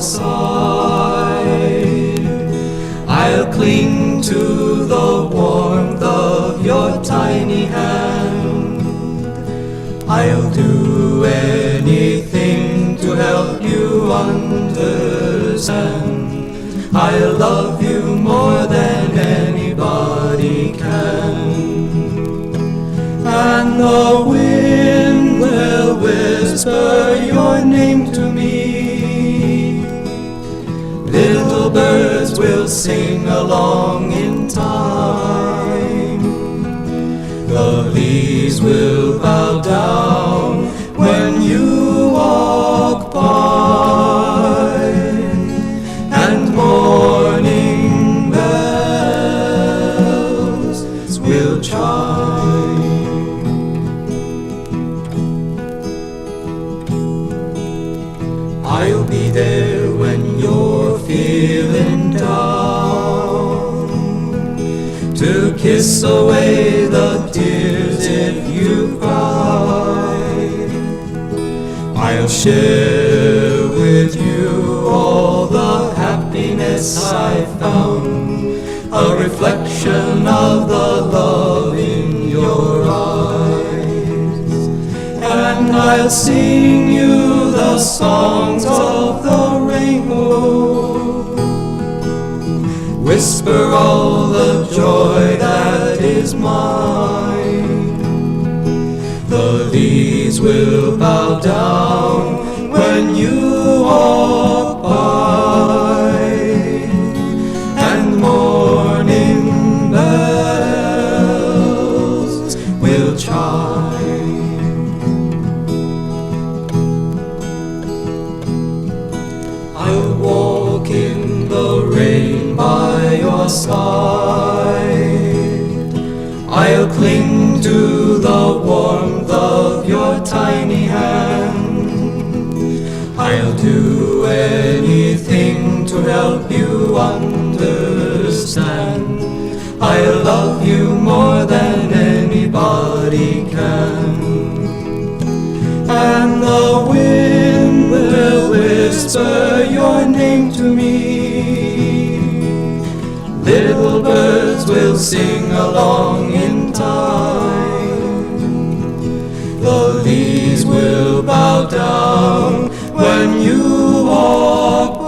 side. I'll cling to the warmth of your tiny hand. I'll do anything to help you understand. I love you more than anybody can. And the wind will whisper your name to me. Little birds will sing along in time. The leaves will bow down when you walk by, and morning bells will chime. I'll be there when you're feeling down, to kiss away the tears if you cry. I'll share with you all the happiness I found, a reflection of the love in your eyes. And I'll sing you the songs of the rainbow, whisper all the joy that is mine. The leaves will bow down when you walk by, and morning bells will chime. I'll walk in the rain by your side. I'll cling to the warmth of your tiny hand. I'll do anything to help you understand. I love you more than anybody can. And the wind will whisper your name to me. Little birds will sing along in time. The leaves will bow down when you walk